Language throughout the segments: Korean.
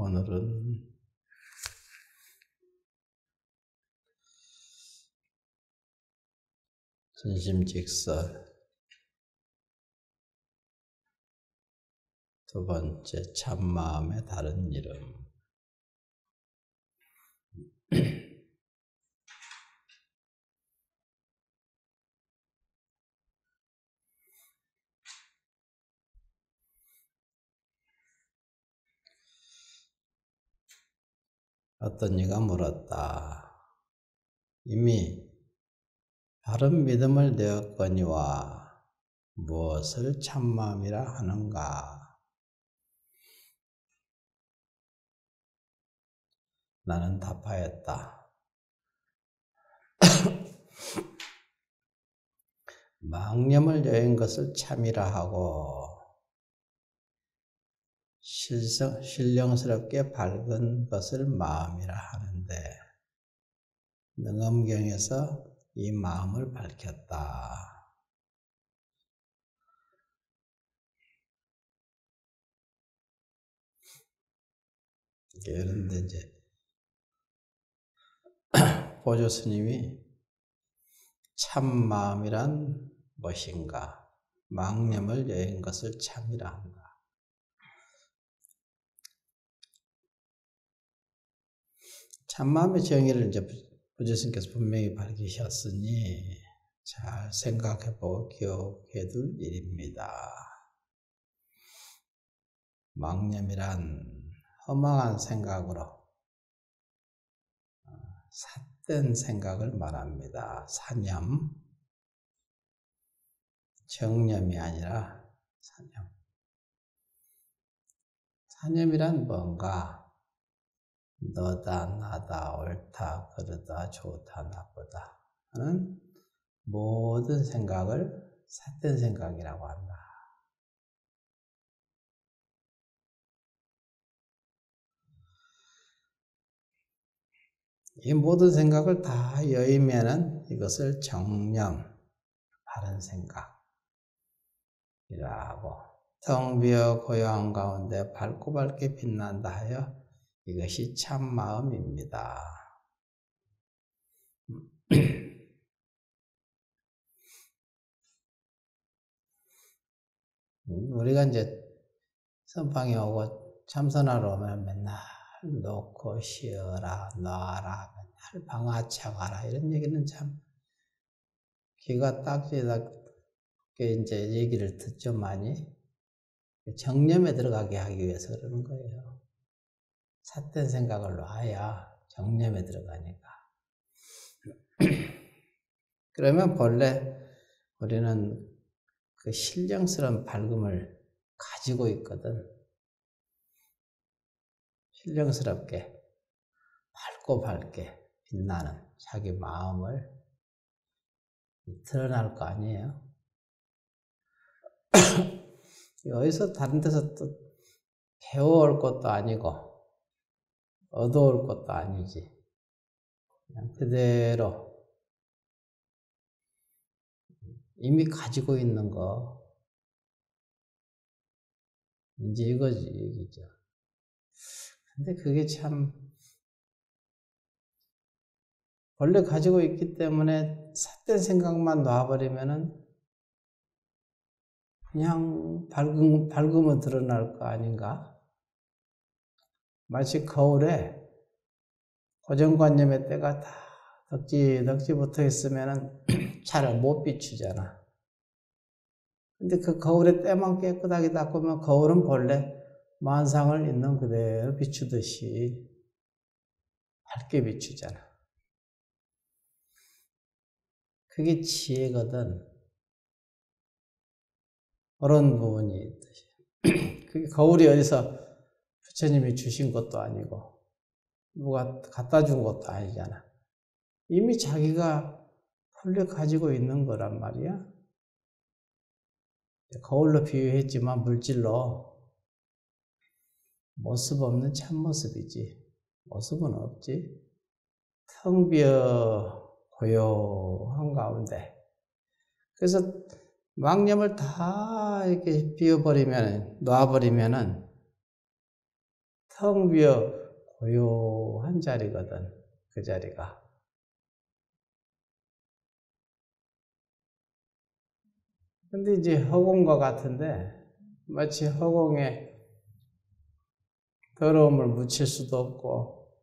오늘은 진심직설 두 번째 참마음의 다른 이름. 어떤 이가 물었다. 이미 바른 믿음을 내었거니와 무엇을 참마음이라 하는가? 나는 답하였다. 망념을 여인 것을 참이라 하고 신령스럽게 밝은 것을 마음이라 하는데 능엄경에서 이 마음을 밝혔다. 그런데 이제 보조 스님이 참마음이란 무엇인가? 망념을 여인 것을 참이라 한다. 참마음의 정의를 이제 보조 스님께서 분명히 밝히셨으니 잘 생각해보고 기억해 둘 일입니다. 망념이란 허망한 생각으로 삿된 생각을 말합니다. 사념, 정념이 아니라 사념. 사념이란 뭔가 너다, 나다, 옳다, 그르다, 좋다, 나쁘다 하는 모든 생각을 삿된 생각이라고 한다. 이 모든 생각을 다 여의면은 이것을 정념, 바른 생각이라고, 텅 비어 고요한 가운데 밝고 밝게 빛난다 하여 이것이 참 마음입니다. 우리가 이제 선방에 오고 참선하러 오면 맨날 놓고 쉬어라, 놔라, 맨날 방아차가라 이런 얘기는 참 귀가 딱지답게 이제 얘기를 듣죠 많이. 정념에 들어가게 하기 위해서 그러는 거예요. 삿된 생각을 놔야 정념에 들어가니까. 그러면 본래 우리는 그 신령스러운 밝음을 가지고 있거든. 신령스럽게 밝고 밝게 빛나는 자기 마음을 드러날 거 아니에요. 여기서 다른 데서 또 배워올 것도 아니고 얻어올 것도 아니지. 그냥 그대로 이미 가지고 있는 거 이제 이거지 얘기죠. 근데 그게 참 원래 가지고 있기 때문에 삿된 생각만 놔버리면은 그냥 밝으면 드러날 거 아닌가? 마치 거울에 고정관념의 때가 다 덕지 붙어 있으면은 잘 못 비추잖아. 근데 그 거울에 때만 깨끗하게 닦으면 거울은 본래 만상을 있는 그대로 비추듯이 밝게 비추잖아. 그게 지혜거든. 그런 부분이 있듯이. 그게 거울이 어디서 부처님이 주신 것도 아니고 누가 갖다 준 것도 아니잖아. 이미 자기가 본래 가지고 있는 거란 말이야. 거울로 비유했지만 물질로 모습 없는 참모습이지. 모습은 없지. 텅 비어 고요한 가운데. 그래서 망념을 다 이렇게 비워버리면, 놔버리면은 텅 비어 고요한 자리거든, 그 자리가. 근데 이제 허공과 같은데, 마치 허공에 더러움을 묻힐 수도 없고,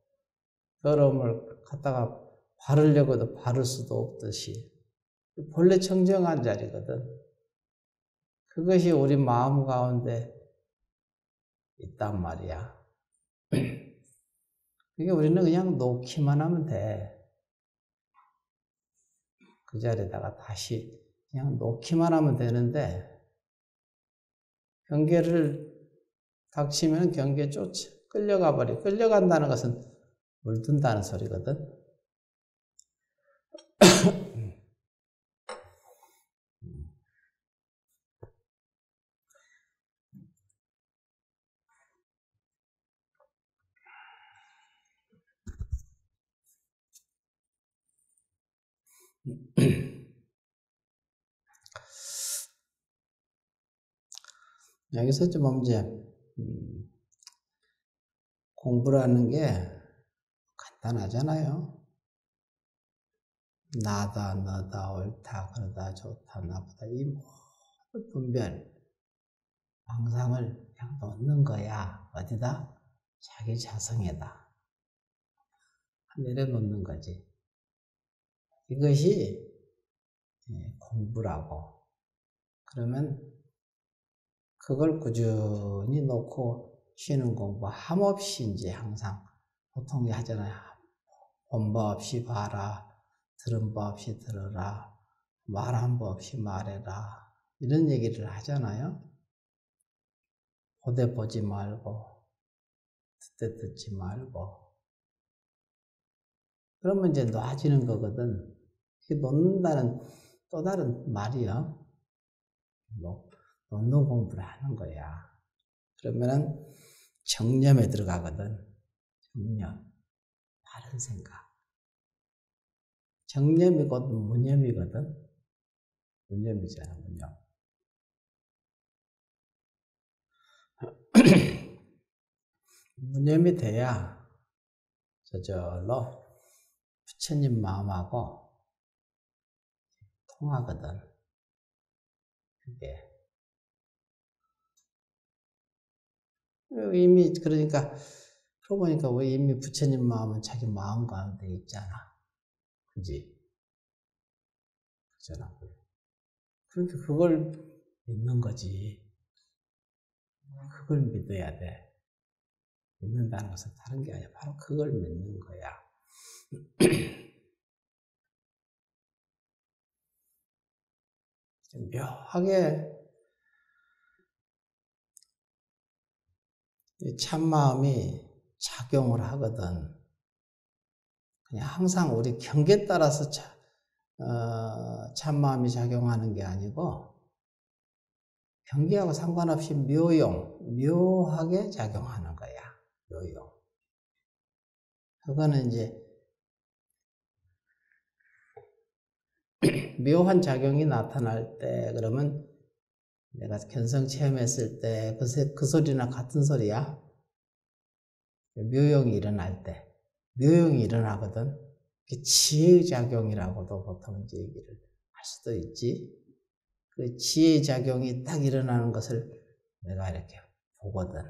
더러움을 갖다가 바르려고도 바를 수도 없듯이, 본래 청정한 자리거든. 그것이 우리 마음 가운데 있단 말이야. 그게 우리는 그냥 놓기만 하면 돼. 그 자리에다가 다시 그냥 놓기만 하면 되는데, 경계를 닥치면 경계에 끌려가 버려. 끌려간다는 것은 물든다는 소리거든. 여기서 좀 이제 공부라는 게 간단하잖아요. 나다, 너다, 옳다, 그러다, 좋다, 나쁘다, 이 모든 분별, 망상을 그냥 놓는 거야. 어디다? 자기 자성에다. 내려놓는 거지. 이것이 공부라고. 그러면 그걸 꾸준히 놓고 쉬는 공부, 함없이 이제 항상 보통 하잖아요. 본 바 없이 봐라, 들은 바 없이 들어라, 말한 바 없이 말해라. 이런 얘기를 하잖아요. 보되 보지 말고, 듣되 듣지 말고. 그러면 이제 놔지는 거거든. 놓는다는 또 다른 말이야. 놓는 공부를 하는 거야. 그러면은 정념에 들어가거든. 정념. 바른 생각. 정념이 곧 무념이거든. 무념이잖아, 무념. 무념이 돼야 저절로 부처님 마음하고 통하거든. 그게. 이미, 그러니까, 그러고 보니까 왜 이미 부처님 마음은 자기 마음 가운데 있잖아. 그지? 그잖아. 그러니까 그걸 믿는 거지. 그걸 믿어야 돼. 믿는다는 것은 다른 게 아니라 바로 그걸 믿는 거야. 묘하게 참마음이 작용을 하거든. 그냥 항상 우리 경계에 따라서 참마음이 작용하는 게 아니고 경계하고 상관없이 묘하게 작용하는 거야. 묘용. 그거는 이제 묘한 작용이 나타날 때 그러면 내가 견성 체험했을 때 그 소리나 같은 소리야. 묘용이 일어날 때. 묘용이 일어나거든. 지혜작용이라고도 보통 이제 얘기를 할 수도 있지. 그 지혜작용이 딱 일어나는 것을 내가 이렇게 보거든.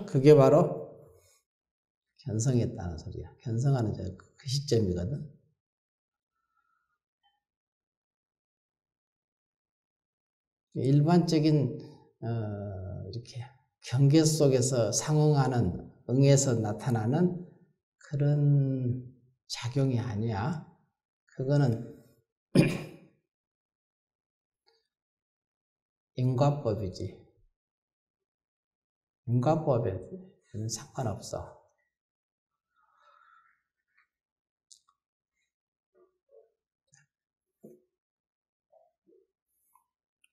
그게 바로 견성했다는 소리야. 견성하는 그 시점이거든. 일반적인 이렇게 경계 속에서 상응하는 응에서 나타나는 그런 작용이 아니야. 그거는 인과법이지. 인과법에는 상관없어.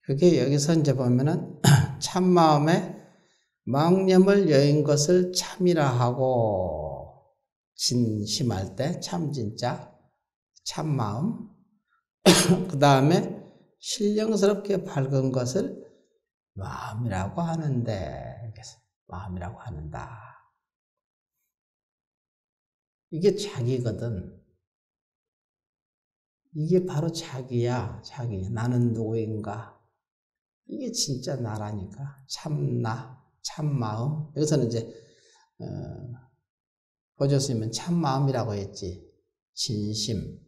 그게 여기서 이제 보면은 참마음에 망념을 여인 것을 참이라 하고 진심할 때 참진짜 참마음 그 다음에 신령스럽게 밝은 것을 마음이라고 하는데 마음이라고 하는다. 이게 자기거든. 이게 바로 자기야, 자기. 나는 누구인가? 이게 진짜 나라니까. 참나, 참마음. 여기서는 이제, 보조스님은 참마음이라고 했지. 진심.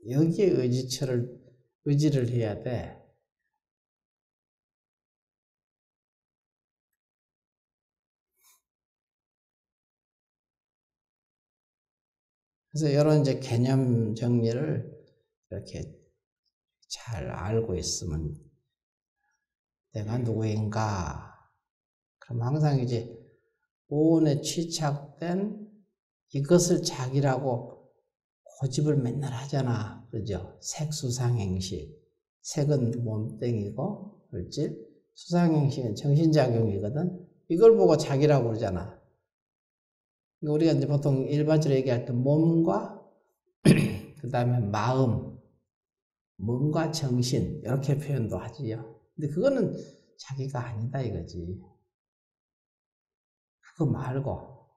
여기에 의지를 해야 돼. 그래서 이런 이제 개념 정리를 이렇게 잘 알고 있으면 내가 누구인가? 그럼 항상 이제 오온에 취착된 이것을 자기라고 고집을 맨날 하잖아. 그죠? 색수상행식. 색은 몸뚱이고, 그렇지? 수상행식은 정신작용이거든? 이걸 보고 자기라고 그러잖아. 우리가 이제 보통 일반적으로 얘기할 때 몸과, 그 다음에 마음, 몸과 정신, 이렇게 표현도 하지요. 근데 그거는 자기가 아니다 이거지. 그거 말고,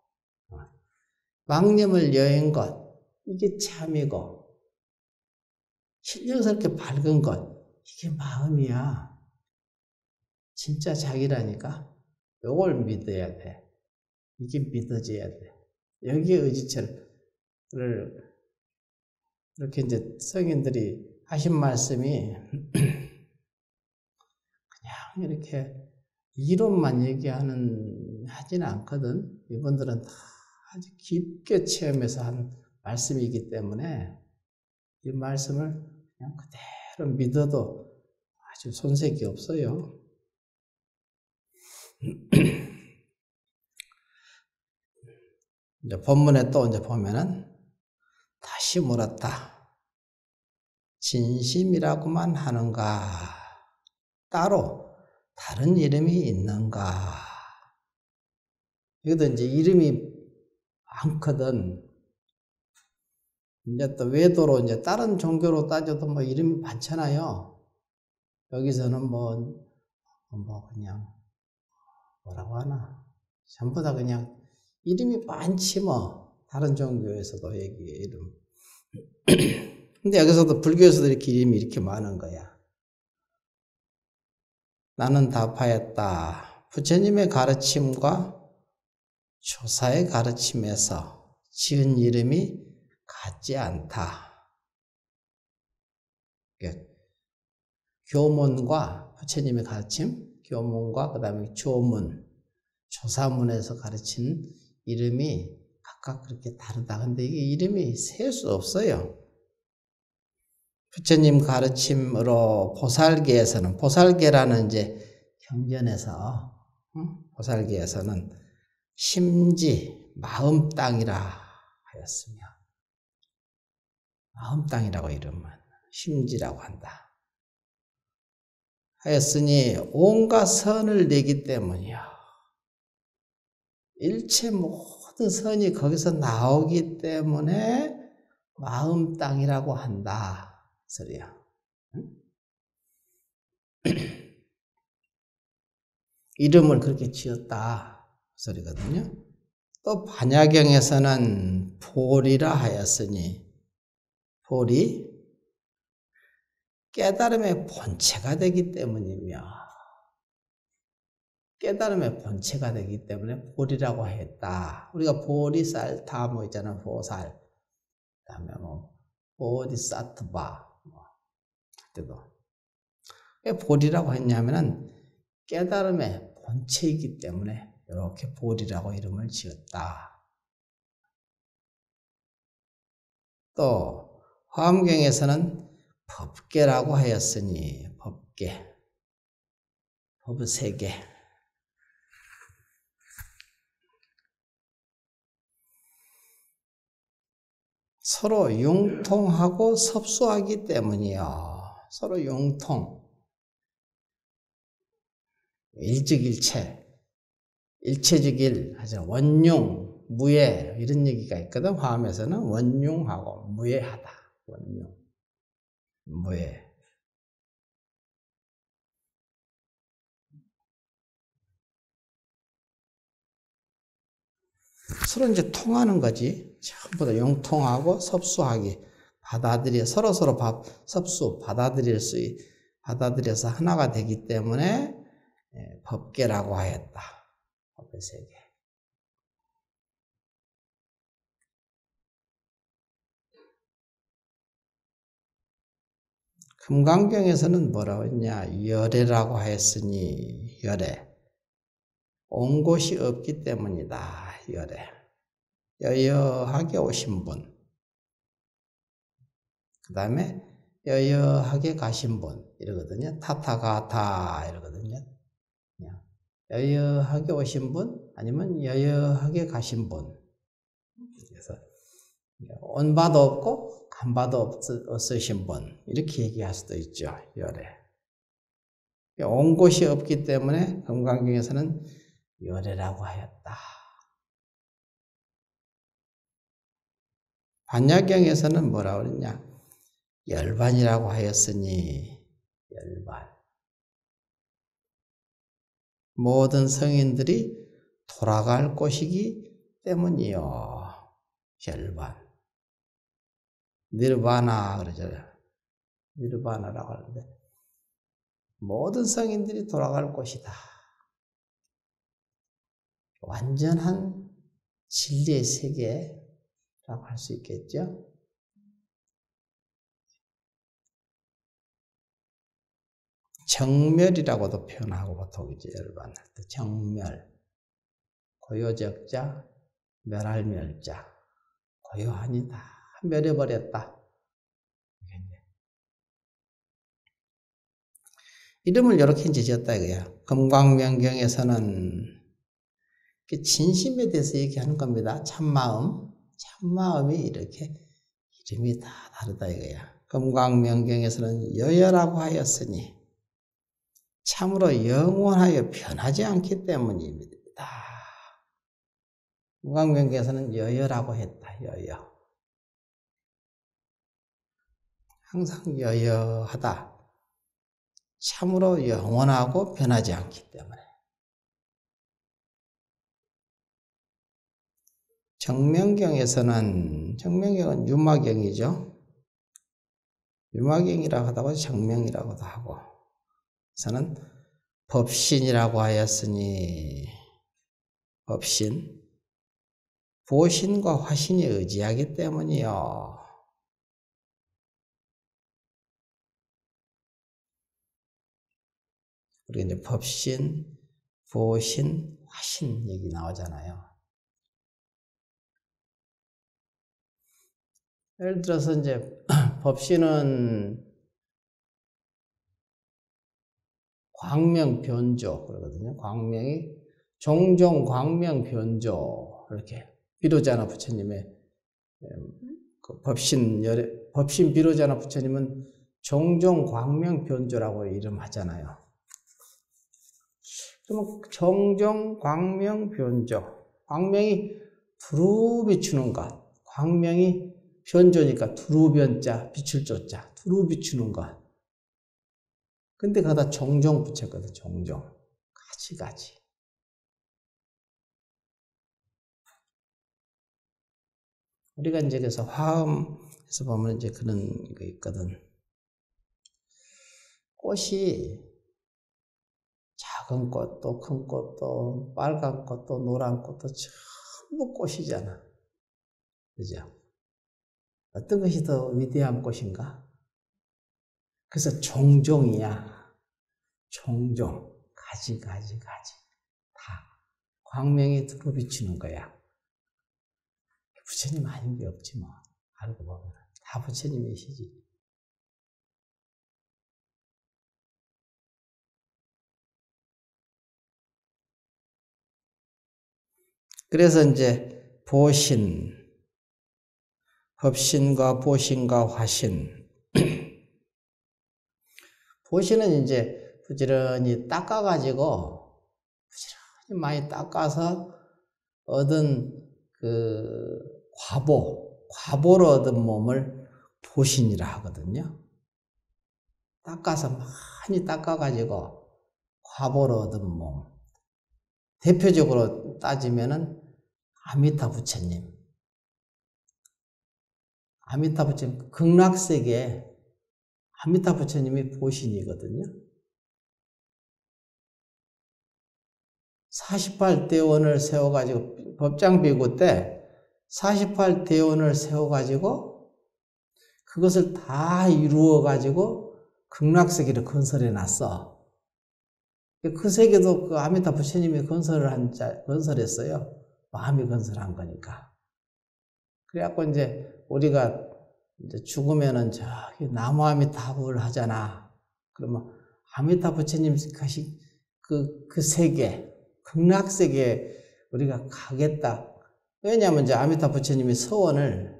망념을 여인 것, 이게 참이고, 신령스럽게 밝은 것, 이게 마음이야. 진짜 자기라니까. 요걸 믿어야 돼. 이게 믿어져야 돼. 여기에 의지처를 이렇게 이제 성인들이 하신 말씀이 그냥 이렇게 이론만 하진 않거든. 이분들은 다 아주 깊게 체험해서 한 말씀이기 때문에 이 말씀을 그냥 그대로 믿어도 아주 손색이 없어요. 이제 본문에 또 이제 보면은 다시 물었다. 진심이라고만 하는가? 따로 다른 이름이 있는가? 여기도 이제 이름이 많거든. 이제 또 외도로 이제 다른 종교로 따져도 뭐 이름이 많잖아요. 여기서는 그냥 뭐라고 하나? 전부 다 그냥 이름이 많지 뭐. 다른 종교에서도 얘기해, 이름. 근데 여기서도 불교에서도 이렇게 이름이 이렇게 많은 거야. 나는 답하였다. 부처님의 가르침과 조사의 가르침에서 지은 이름이 같지 않다. 교문과 부처님의 가르침, 교문과 그 다음에 조문, 조사문에서 가르친 이름이 각각 그렇게 다르다. 근데 이게 이름이 셀 수 없어요. 부처님 가르침으로 보살계라는 이제 경전에서, 보살계에서는 심지, 마음 땅이라 하였으며, 마음 땅이라고 이름은 심지라고 한다. 하였으니 온갖 선을 내기 때문이요. 일체 모든 선이 거기서 나오기 때문에 마음 땅이라고 한다. 소리야. 이름을 그렇게 지었다. 소리거든요. 또 반야경에서는 보리라 하였으니 볼이 깨달음의 본체가 되기 때문이며 깨달음의 본체가 되기 때문에 볼이라고 했다. 우리가 보리쌀타 있잖아. 보살. 그다음에 보디사트바 그때도 왜 볼이라고 했냐면은 깨달음의 본체이기 때문에 이렇게 볼이라고 이름을 지었다. 또 화엄경에서는 법계라고 하였으니 법계, 법의 세계. 서로 융통하고 섭수하기 때문이요. 서로 융통. 일즉일체, 일체즉일 하죠. 원융, 무예 이런 얘기가 있거든. 화엄에서는 원융하고 무예하다. 원융, 무예. 서로 이제 통하는 거지. 전부 다 용통하고 섭수하기. 서로 받아들여서 하나가 되기 때문에 법계라고 하였다. 법의 세계. 금강경에서는 뭐라고 했냐? 열애라고 하였으니, 열애. 온 곳이 없기 때문이다. 열애. 여여하게 오신 분. 그 다음에 여여하게 가신 분. 이러거든요. 타타가타. 이러거든요. 여여하게 오신 분, 아니면 여여하게 가신 분. 그래서, 온 바도 없고, 간 바도 없으신 분. 이렇게 얘기할 수도 있죠. 열애. 온 곳이 없기 때문에 금강경에서는 열애라고 하였다. 반야경에서는 뭐라고 그랬냐? 열반이라고 하였으니, 열반. 모든 성인들이 돌아갈 곳이기 때문이요. 열반. 니르바나 그러죠. 니르바나라고 하는데, 모든 성인들이 돌아갈 곳이다. 완전한 진리의 세계라고 할 수 있겠죠. 정멸이라고도 표현하고 보통 이제 열반할 때 정멸, 고요적자, 멸할 멸자, 고요하니 다 멸해버렸다. 이름을 이렇게 이제 지었다 이거야. 금강명경에서는 진심에 대해서 얘기하는 겁니다. 참마음이 이렇게 이름이 다 다르다 이거야. 금강명경에서는 여여라고 하였으니 참으로 영원하여 변하지 않기 때문입니다. 금강명경에서는 여여라고 했다. 여여. 항상 여여하다. 참으로 영원하고 변하지 않기 때문에. 정명경은 유마경이죠. 유마경이라고 하다가 정명이라고도 하고. 그래서는 법신이라고 하였으니 법신, 보신과 화신이 의지하기 때문이요. 우리 이제 법신, 보신, 화신 얘기 나오잖아요. 예를 들어서 이제 법신은 광명변조 그러거든요. 광명이 종종 광명변조 이렇게 비로자나 부처님의 그 법신 비로자나 부처님은 종종 광명변조라고 이름하잖아요. 그러면 종종 광명변조, 광명이 두루 비추는 것, 광명이 변조니까 두루변자, 빛을 쫓자, 두루 비추는 것. 근데 거기다 종종 붙였거든, 종종. 가지. 우리가 이제 그래서 화음에서 보면 이제 그런 거 있거든. 꽃이 작은 꽃도 큰 꽃도 빨간 꽃도 노란 꽃도 전부 꽃이잖아. 그죠? 어떤 것이 더 위대한 꽃인가? 그래서 종종이야. 종종. 가지. 다. 광명이 두루 비추는 거야. 부처님 아닌 게 없지 뭐. 알고 보면. 다 부처님이시지. 그래서 이제 보신, 법신과 보신과 화신. 보신은 이제 부지런히 닦아가지고 부지런히 많이 닦아서 얻은 그 과보로 얻은 몸을 보신이라 하거든요. 닦아서 많이 닦아가지고 과보로 얻은 몸. 대표적으로 따지면은 아미타 부처님. 아미타 부처님, 극락세계 아미타 부처님이 보신이거든요. 48대원을 세워가지고, 법장비구 때 48대원을 세워가지고, 그것을 다 이루어가지고, 극락세계를 건설해 놨어. 그 세계도 그 아미타 부처님이 건설했어요. 마음이 건설한 거니까. 그래갖고 이제 우리가 이제 죽으면은 저기 나무 아미타불 하잖아. 그러면 아미타 부처님 가시 그 세계, 극락세계 우리가 가겠다. 왜냐하면 이제 아미타 부처님이 서원을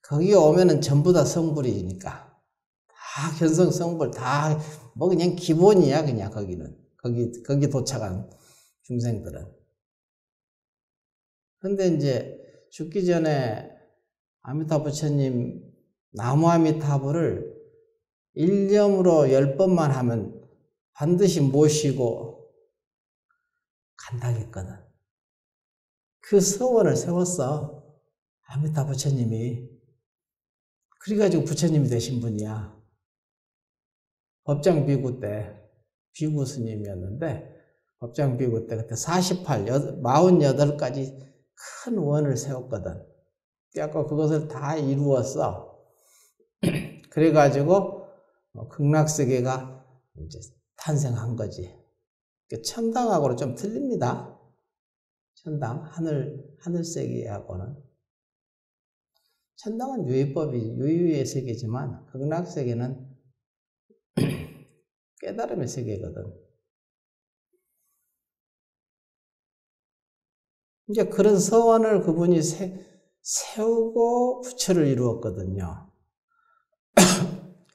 거기 오면은 전부 다 성불이니까 다 견성 성불 다 뭐 그냥 기본이야 그냥 거기는 거기 도착한 중생들은. 근데 이제 죽기 전에 아미타 부처님 나무 아미타불을 일념으로 10번만 하면 반드시 모시고 간다겠거든. 그 서원을 세웠어. 아미타 부처님이. 그래가지고 부처님이 되신 분이야. 법장비구 때 비구 스님이었는데 법장비구 때 그때 48가지 큰 원을 세웠거든. 그래갖고 그것을 다 이루었어. 그래가지고 극락세계가 이제 탄생한 거지. 천당하고는 좀 틀립니다. 천당, 하늘세계하고는. 천당은 유의의 세계지만 극락세계는 깨달음의 세계거든. 이제 그런 서원을 그분이 세우고 부처를 이루었거든요.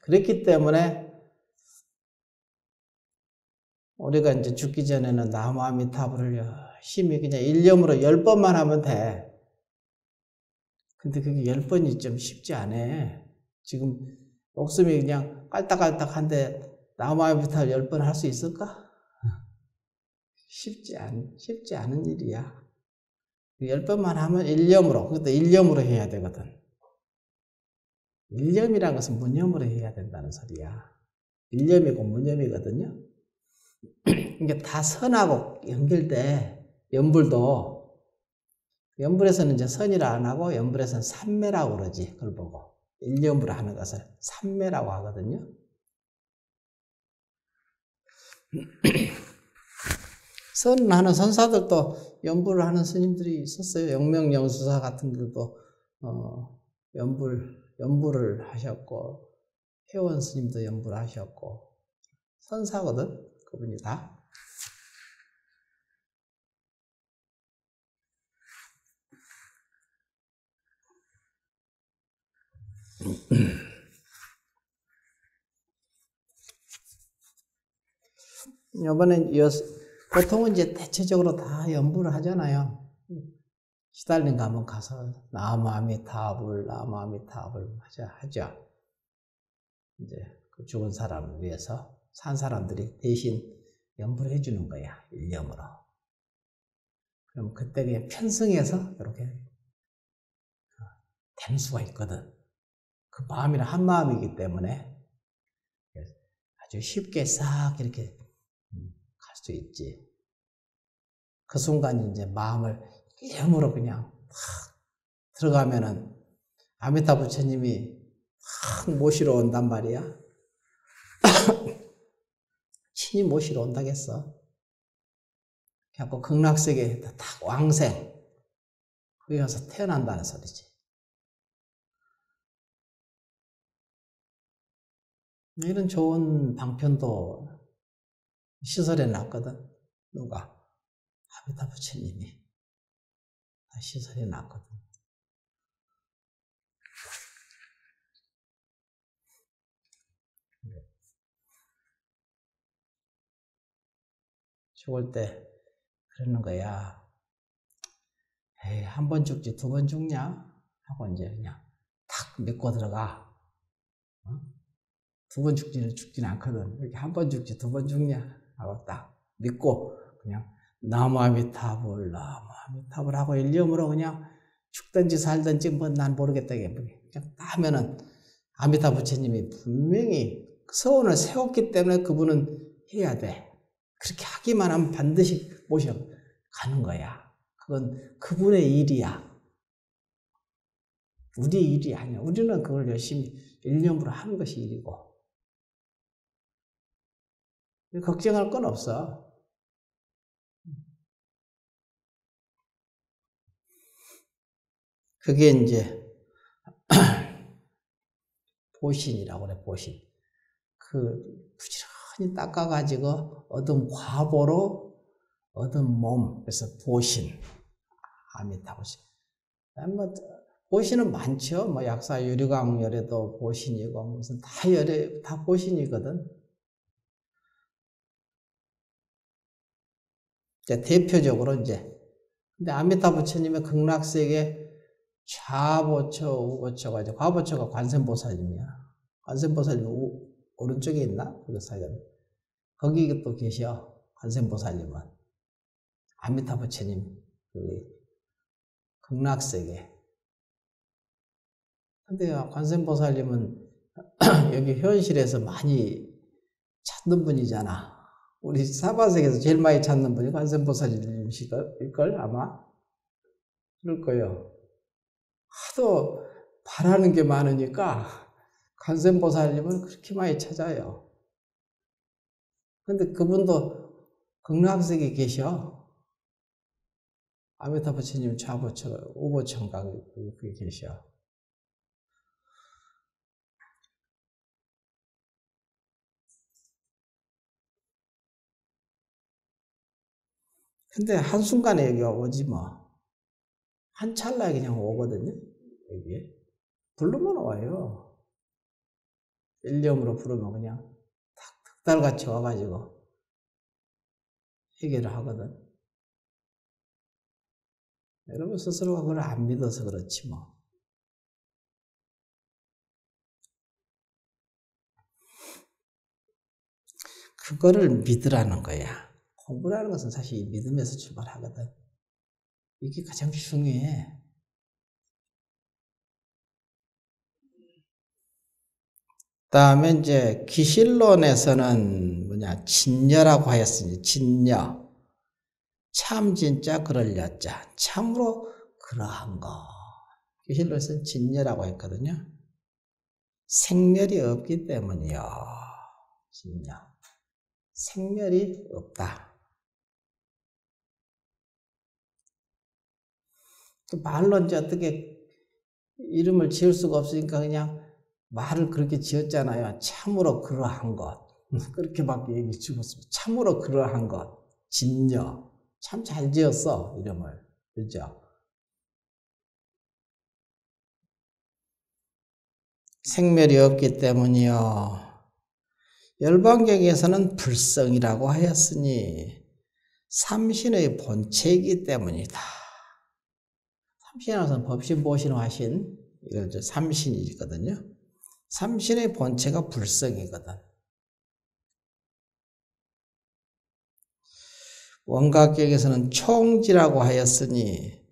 그렇기 때문에 우리가 이제 죽기 전에는 나무 아미타불을 열심히 그냥 일념으로 10번만 하면 돼. 근데 그게 10번이 좀 쉽지 않아. 지금 목숨이 그냥 깔딱깔딱한데 나무 아미타불 10번 할 수 있을까? 쉽지 않은 일이야. 10번만 하면 일념으로, 그것도 일념으로 해야 되거든. 일념이란 것은 무념으로 해야 된다는 소리야. 일념이고 무념이거든요. 이게 다 선하고 연결돼. 연불도. 연불에서는 이제 선이라 안 하고 연불에서는 삼매라고 그러지. 그걸 보고. 일념으로 하는 것을 삼매라고 하거든요. 선하는 선사들도 연불을 하는 스님들이 있었어요. 영명영수사 같은 것도 연불을 하셨고 회원 스님도 연불을 하셨고 선사거든 그분이 다. 이번에 보통은 이제 대체적으로 다 연불을 하잖아요. 시달린 가면 가서 나무 아미타불 하죠. 이제 그 죽은 사람을 위해서 산 사람들이 대신 연불을 해주는 거야. 일념으로. 그럼 그때 그냥 편승해서 이렇게 될 수가 있거든. 그 마음이란 한 마음이기 때문에 아주 쉽게 싹 이렇게 갈 수 있지. 그 순간 이제 마음을 일념으로 그냥 확 들어가면은 아미타 부처님이 확 모시러 온단 말이야. 친히 모시러 온다겠어. 그래갖고 극락세계에 딱 왕생. 거기 가서 태어난다는 소리지. 이런 좋은 방편도 시설해 놨거든. 누가? 아미타 부처님이 다 시설해 놨거든. 죽을 때 그러는 거야. 에이, 한 번 죽지 두 번 죽냐? 하고 이제 그냥 탁 믿고 들어가. 두 번 죽지는 않거든. 이렇게 한 번 죽지 두 번 죽냐? 하고 딱 믿고 그냥 나무아미타불 나무아미타불 하고 일념으로 그냥 죽든지 살든지 뭐 난 모르겠다 이게 그냥 하면은 아미타 부처님이 분명히 서원을 세웠기 때문에 그분은 해야 돼. 그렇게 하기만 하면 반드시 모셔가는 거야. 그건 그분의 일이야. 우리 일이 아니야. 우리는 그걸 열심히 일념으로 하는 것이 일이고. 걱정할 건 없어. 그게 이제 보신이라고 그래, 보신. 그 부지런히 닦아가지고 얻은 과보로 얻은 몸, 그래서 보신, 아미타보신. 뭐 보신은 많죠. 뭐 약사 유리광 열에도 보신이고 무슨 다 열에 다 보신이거든. 이제 대표적으로 이제 근데 아미타 부처님의 극락세계 좌보처, 우보처가 이제 과보처가 관세음보살님이야. 관세음보살님 오른쪽에 있나? 그 사연. 거기 또 계셔. 관세음보살님은 아미타 부처님 그 극락세계. 근데 관세음보살님은 여기 현실에서 많이 찾는 분이잖아. 우리 사바세계에서 제일 많이 찾는 분이 관세음보살님일걸 아마? 그럴 거예요. 하도 바라는 게 많으니까 관세음보살님은 그렇게 많이 찾아요. 근데 그분도 극락세계에 계셔. 아미타 부처님 좌보처, 우보처인가 거기 계셔. 근데 한순간에 여기 오지 뭐. 한 찰나에 그냥 오거든요. 여기에. 부르면 와요. 일념으로 부르면 그냥 닭달같이 와가지고 해결을 하거든. 여러분 스스로가 그걸 안 믿어서 그렇지 뭐. 그거를 믿으라는 거야. 공부라는 것은 사실 믿음에서 출발하거든. 이게 가장 중요해. 다음에 이제 기실론에서는 진여라고 하였으니 진여. 참 진짜 그럴려자. 참으로 그러한 거. 기실론에서는 진여라고 했거든요. 생멸이 없기 때문이요. 진여. 생멸이 없다. 말로 이제 어떻게 이름을 지을 수가 없으니까 그냥 말을 그렇게 지었잖아요. 참으로 그러한 것. 그렇게밖에 얘기 지었습니다. 참으로 그러한 것. 진여. 참 잘 지었어, 이름을. 그죠? 생멸이 없기 때문이요. 열반경에서는 불성이라고 하였으니 삼신의 본체이기 때문이다. 삼신하고는 법신, 보신, 화신, 이건 이제 삼신이거든요. 삼신의 본체가 불성이거든. 원각경에서는 총지라고 하였으니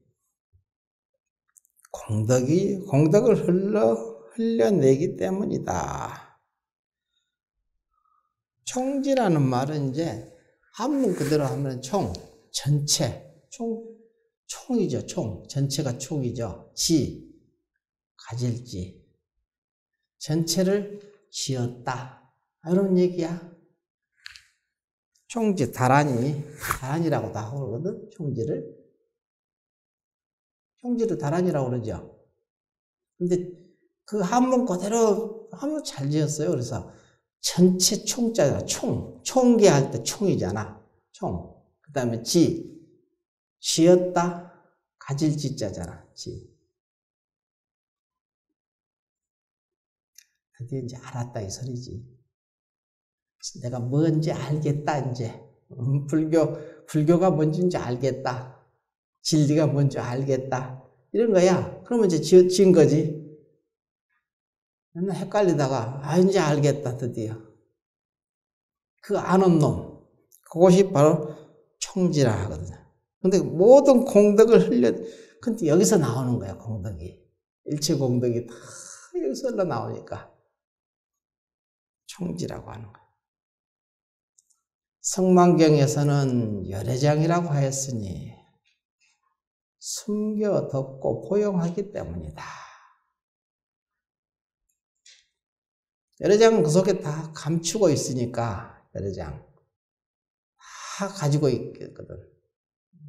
공덕을 흘려내기 때문이다. 총지라는 말은 이제 한문 그대로 하면 전체, 총이죠, 전체가 총이죠. 가질지. 전체를 지었다. 이런 얘기야. 총지, 다란이라고도 하고 그러거든, 총지를 다란이라고 그러죠. 근데 그 한문 그대로 한문 잘 지었어요. 그래서 전체 총자잖아, 총기할 때 총이잖아, 그 다음에 지었다, 가질 지자잖아, 드디어 이제 알았다 이 소리지. 내가 뭔지 알겠다 이제. 불교가 뭔지 이제 알겠다. 진리가 뭔지 알겠다. 이런 거야. 그러면 이제 지은 거지. 맨날 헷갈리다가 이제 알겠다 드디어. 그 아는 놈. 그것이 바로 총지라 하거든요. 근데 모든 공덕을 근데 여기서 나오는 거야, 공덕이. 일체 공덕이 다 여기서 흘러나오니까 총지라고 하는 거야. 성만경에서는 열애장이라고 하였으니 숨겨 덮고 포용하기 때문이다. 열애장은 그 속에 다 감추고 있으니까 열애장 다 가지고 있거든.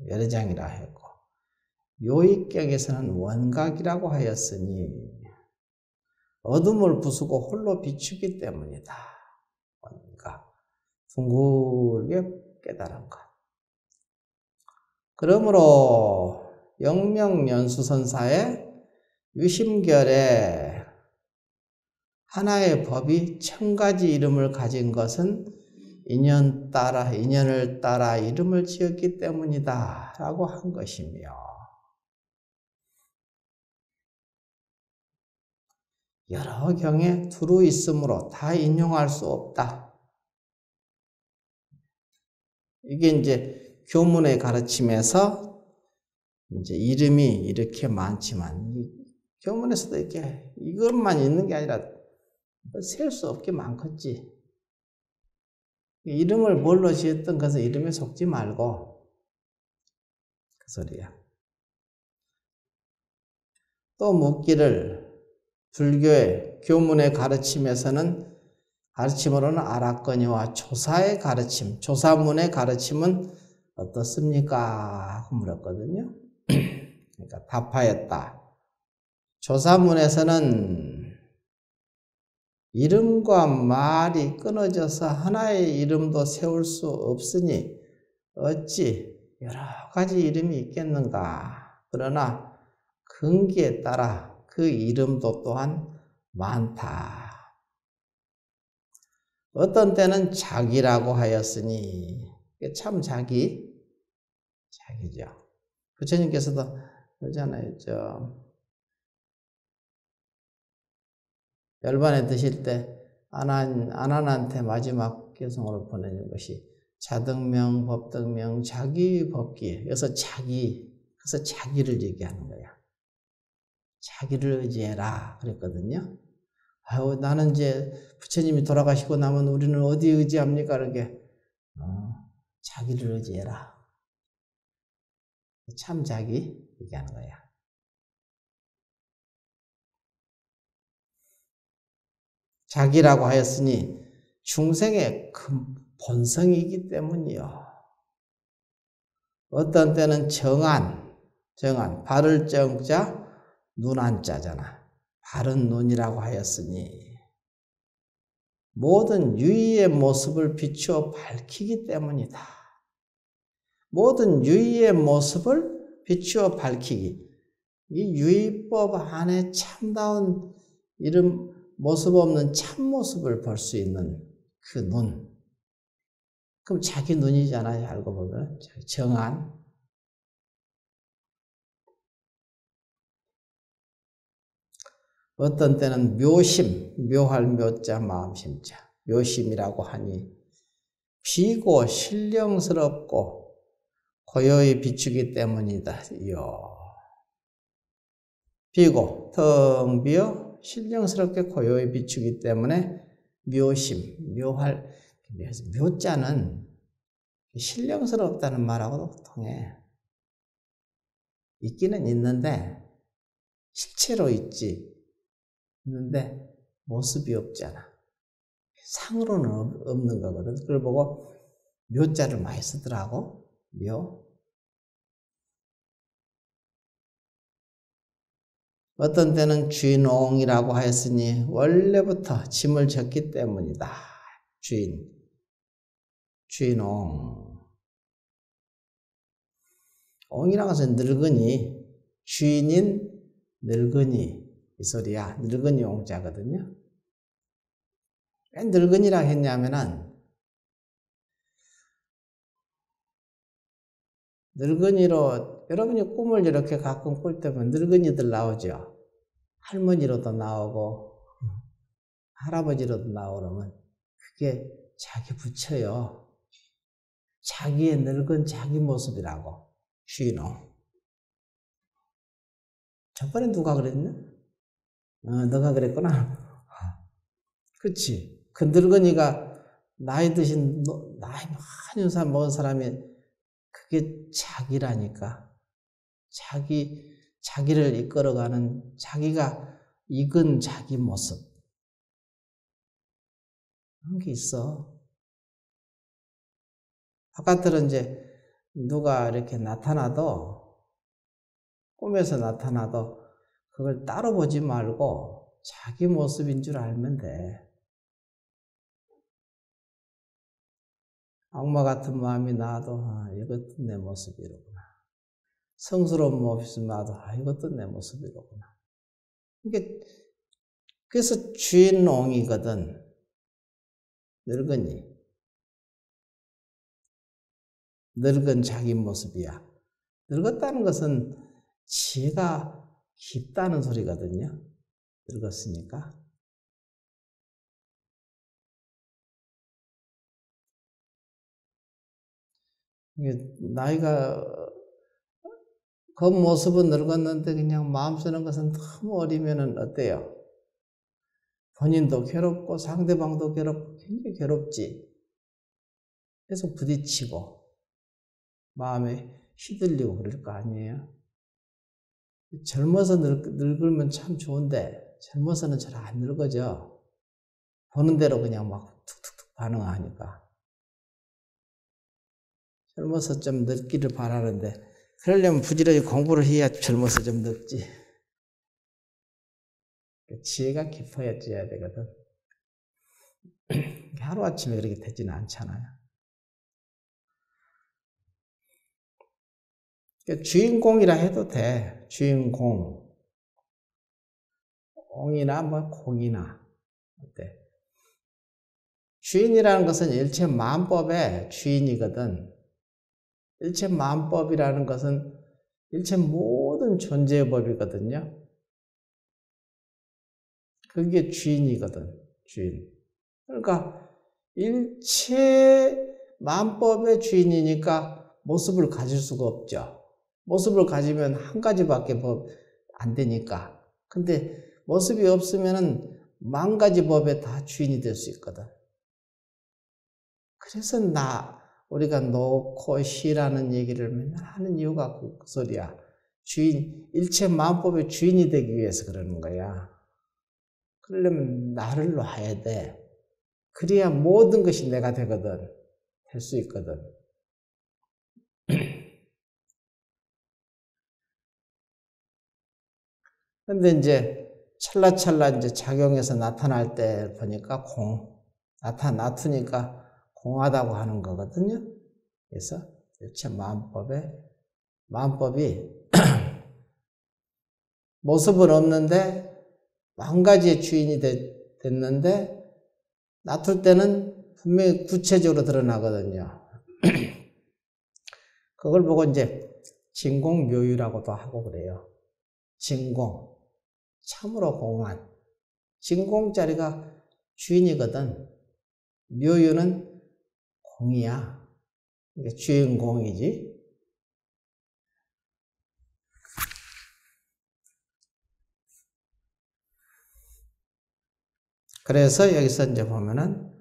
열애장이라 했고, 요익경에서는 원각이라고 하였으니 어둠을 부수고 홀로 비추기 때문이다. 원각, 둥글게 깨달은 것. 그러므로 영명연수선사의 유심결에 하나의 법이 1000가지 이름을 가진 것은 인연을 따라 이름을 지었기 때문이다 라고 한 것이며, 여러 경에 두루 있으므로 다 인용할 수 없다. 이게 이제 교문의 가르침에서 이제 이름이 이렇게 많지만, 교문에서도 이렇게 이것만 있는 게 아니라 셀 수 없게 많겠지. 이름을 뭘로 지었던 것은 이름에 속지 말고, 그 소리야. 또 묻기를, 불교의 교문의 가르침에서는 가르침으로는 아라꺼니와 조사의 가르침, 조사문의 가르침은 어떻습니까? 하고 물었거든요. 그러니까 답하였다. 조사문에서는 이름과 말이 끊어져서 하나의 이름도 세울 수 없으니 어찌 여러 가지 이름이 있겠는가. 그러나 근기에 따라 그 이름도 또한 많다. 어떤 때는 자기라고 하였으니, 참 자기죠. 부처님께서도 그러잖아요. 열반에 드실 때 아난한테 마지막 개성으로 보내는 것이 자등명, 법등명, 자기법기. 그래서 자기를 얘기하는 거야. 자기를 의지해라 그랬거든요. 아유, 나는 이제 부처님이 돌아가시고 나면 우리는 어디 의지합니까? 그렇게 자기를 의지해라. 참 자기 얘기하는 거야. 자기라고 하였으니 중생의 본성이기 때문이요. 어떤 때는 정한, 바를 정자, 눈한 자잖아. 바른 눈이라고 하였으니 모든 유의의 모습을 비추어 밝히기 때문이다. 모든 유의의 모습을 비추어 밝히기. 이 유의법 안에 참다운 이름 모습 없는 참모습을 볼 수 있는 그 눈. 그럼 자기 눈이잖아요. 알고 보면. 정한. 어떤 때는 묘심, 묘할 묘자, 마음심자. 묘심이라고 하니 비고 신령스럽고 고요히 비추기 때문이다. 비고, 텅 비어 신령스럽게 고요히 비추기 때문에 묘심, 묘자는 신령스럽다는 말하고도 통해. 있기는 있는데 실체로 있는데 모습이 없잖아. 상으로는 없는 거거든. 그걸 보고 묘자를 많이 쓰더라고. 묘. 어떤 때는 쥐농이라고 하였으니 원래부터 짐을 졌기 때문이다. 쥐농. 옹이라고 해서 늙은이, 주인인 늙은이, 이 소리야. 늙은이 옹자거든요. 왜 늙은이라 했냐면은, 늙은이로, 여러분이 꿈을 이렇게 가끔 꿀 때면 늙은이들 나오죠. 할머니로도 나오고, 할아버지로도 나오면, 그게 자기 부처요. 자기의 늙은 자기 모습이라고. 주인공. 저번에 누가 그랬냐? 너가 그랬구나. 그치. 그 늙은이가 나이 드신, 나이 많은 사람, 먹은 사람이 그게 자기라니까. 자기를 이끌어가는 자기가 익은 자기 모습. 그런 게 있어. 바깥으로 이제 누가 이렇게 나타나도, 꿈에서 나타나도 그걸 따로 보지 말고 자기 모습인 줄 알면 돼. 악마 같은 마음이 나도 이것도 내 모습이로구나. 성스러운 모습이 나도 이것도 내 모습이로구나. 이게 그래서 주인공이거든. 늙은이. 늙은 자기 모습이야. 늙었다는 것은 지혜가 깊다는 소리거든요. 늙었으니까. 나이가 겉모습은 늙었는데 그냥 마음 쓰는 것은 너무 어리면은 어때요? 본인도 괴롭고 상대방도 괴롭고 굉장히 괴롭지. 계속 부딪히고 마음에 휘둘리고 그럴 거 아니에요? 젊어서 늙으면 참 좋은데 젊어서는 잘 안 늙어져. 보는 대로 그냥 막 툭툭툭 반응하니까. 젊어서 좀 늙기를 바라는데 그러려면 부지런히 공부를 해야 젊어서 좀 늙지. 지혜가 깊어야 져야 되거든. 하루아침에 그렇게 되지는 않잖아요. 주인공이라 해도 돼. 주인공. 옹이나 뭐 공이나. 어때? 주인이라는 것은 일체 만법의 주인이거든. 일체 만법이라는 것은 일체 모든 존재의 법이거든요. 그게 주인이거든. 주인. 그러니까 일체 만법의 주인이니까 모습을 가질 수가 없죠. 모습을 가지면 한 가지밖에 안 되니까. 근데 모습이 없으면은 만 가지 법에 다 주인이 될 수 있거든. 그래서 우리가 놓고 시라는 얘기를 맨날 하는 이유가 그 소리야. 일체 만법의 주인이 되기 위해서 그러는 거야. 그러려면 나를 놔야 돼. 그래야 모든 것이 내가 되거든. 될 수 있거든. 근데 이제 찰나찰나 이제 작용해서 나타날 때 보니까 나타나니까 공하다고 하는 거거든요. 그래서 일체 마음법이 모습은 없는데 만 가지의 주인이 됐는데 나툴 때는 분명히 구체적으로 드러나거든요. 그걸 보고 이제 진공묘유라고도 하고 그래요. 진공, 참으로 공한. 진공자리가 주인이거든. 묘유는 공이야. 이게 주인공이지. 그래서 여기서 이제 보면은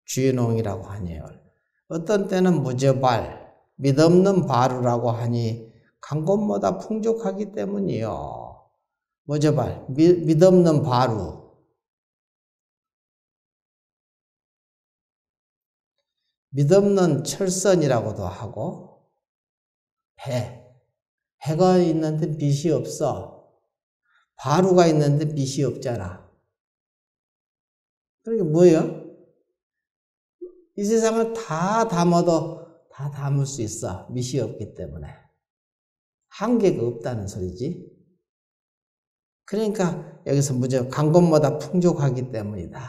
주인공이라고 하네요. 어떤 때는 무저발, 믿없는 바루라고 하니 강권보다 풍족하기 때문이요. 무저발, 믿없는 바루. 믿없는 철선이라고도 하고, 배가 있는데 빛이 없어. 바루가 있는데 빛이 없잖아. 그러니까 뭐예요? 이 세상을 다 담아도 다 담을 수 있어. 빛이 없기 때문에. 한계가 없다는 소리지. 그러니까 여기서 무조건 강권보다 풍족하기 때문이다.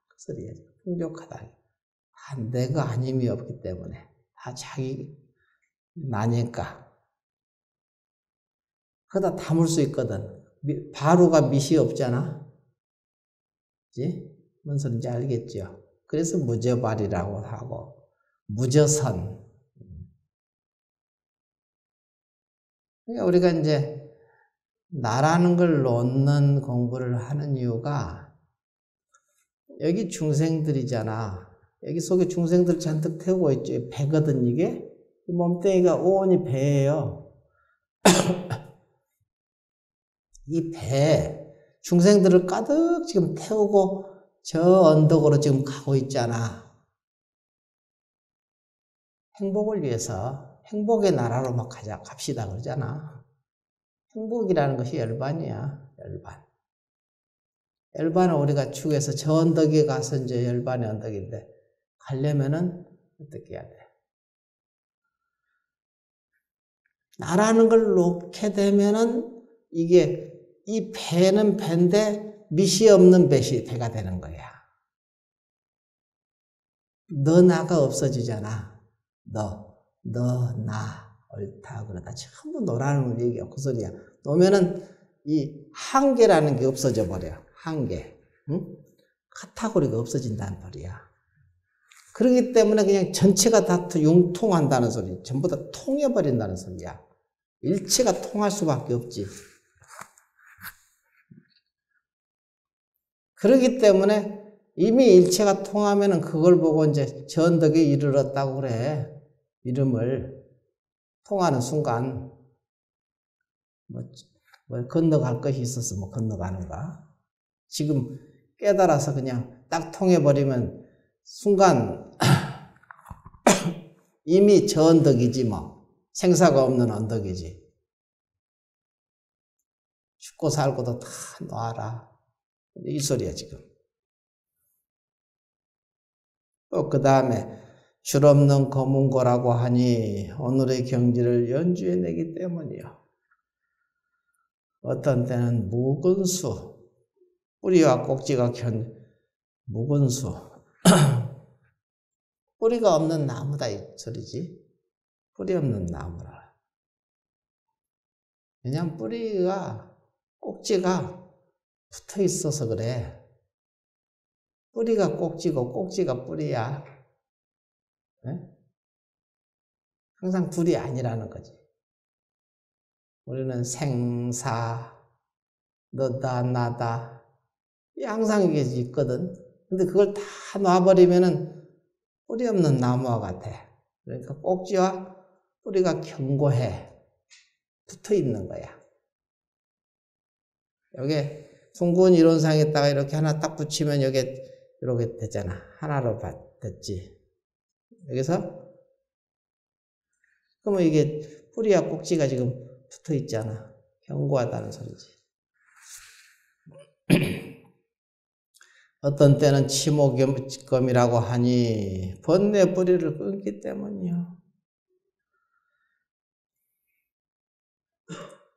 그 소리예요. 풍족하다. 다 내가 아님이 없기 때문에. 다 자기 나니까. 그다 담을 수 있거든. 바루가 밑이 없잖아. 그치? 뭔 소리인지 알겠죠? 그래서 무저발이라고 하고, 무저선. 그러니까 우리가 이제 나라는 걸 놓는 공부를 하는 이유가 여기 중생들이잖아. 여기 속에 중생들 잔뜩 태우고 있죠. 배거든 이게. 이 몸뚱이가 오온이 배예요. 이 배, 중생들을 가득 지금 태우고 저 언덕으로 지금 가고 있잖아. 행복을 위해서 행복의 나라로 막 갑시다 그러잖아. 행복이라는 것이 열반이야. 열반. 열반은 우리가 추구해서 저 언덕에 가서 이제 열반의 언덕인데 가려면은 어떻게 해야 돼? 나라는 걸 놓게 되면은 이게 이 배는 배인데 밑이 없는 배가 되는 거야. 너 나가 없어지잖아. 너, 나, 옳다, 그러다 전부 노라는 얘기야. 그 소리야. 놓으면은 이 한계라는 게 없어져 버려. 한계. 응? 카테고리가 없어진다는 말이야. 그렇기 때문에 그냥 전체가 다 융통한다는 소리. 전부 다 통해버린다는 소리야. 일체가 통할 수밖에 없지. 그렇기 때문에 이미 일체가 통하면은 그걸 보고 이제 저 언덕에 이르렀다고 그래. 이름을 통하는 순간 뭐 건너갈 것이 있어서 뭐 건너가는가. 지금 깨달아서 그냥 딱 통해버리면 순간 이미 저 언덕이지 뭐. 생사가 없는 언덕이지. 죽고 살고도 다 놔라. 이 소리야 지금. 또 그 다음에 줄 없는 거문고라고 하니 오늘의 경지를 연주해내기 때문이요. 어떤 때는 묵은수, 뿌리와 꼭지가 묵은수. 뿌리가 없는 나무다 이 소리지. 뿌리 없는 나무라. 왜냐면 뿌리가 꼭지가 붙어 있어서 그래. 뿌리가 꼭지고 꼭지가 뿌리야. 네? 항상 둘이 아니라는 거지. 우리는 생사, 너다 나다 항상 이게 있거든. 근데 그걸 다 놔버리면은 뿌리 없는 나무와 같아. 그러니까 꼭지와 뿌리가 견고해. 붙어 있는 거야. 여기 둥근 이론상에다가 이렇게 하나 딱 붙이면 여기 이렇게 됐잖아. 하나로 됐지. 여기서 그러면 이게 뿌리와 꼭지가 지금 붙어 있잖아. 견고하다는 소리지. 어떤 때는 치모검이라고 하니 번뇌 뿌리를 끊기 때문이요.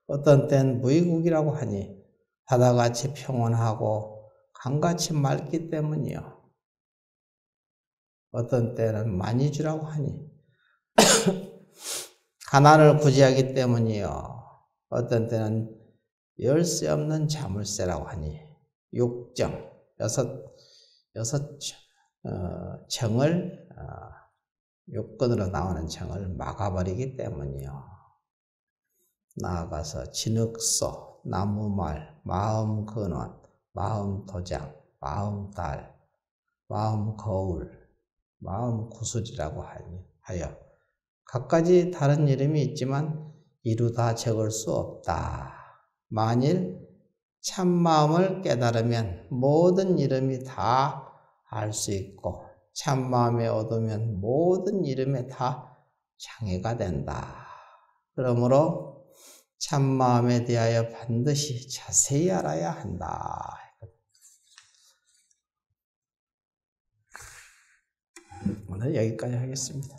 어떤 때는 무의국이라고 하니 바다같이 평온하고 강같이 맑기 때문이요. 어떤 때는 만이주라고 하니 가난을 구제하기 때문이요. 어떤 때는 열쇠 없는 자물쇠라고 하니 육정, 여섯 정을 요건으로 나오는 정을 막아버리기 때문이요. 나아가서 진흙소, 나무말, 마음 근원, 마음 도장, 마음 달, 마음 거울, 마음 구슬이라고 하여 각가지 다른 이름이 있지만 이루 다 적을 수 없다. 만일 참마음을 깨달으면 모든 이름이 다 알 수 있고 참마음에 얻으면 모든 이름에 다 장애가 된다. 그러므로 참마음에 대하여 반드시 자세히 알아야 한다. 오늘 여기까지 하겠습니다.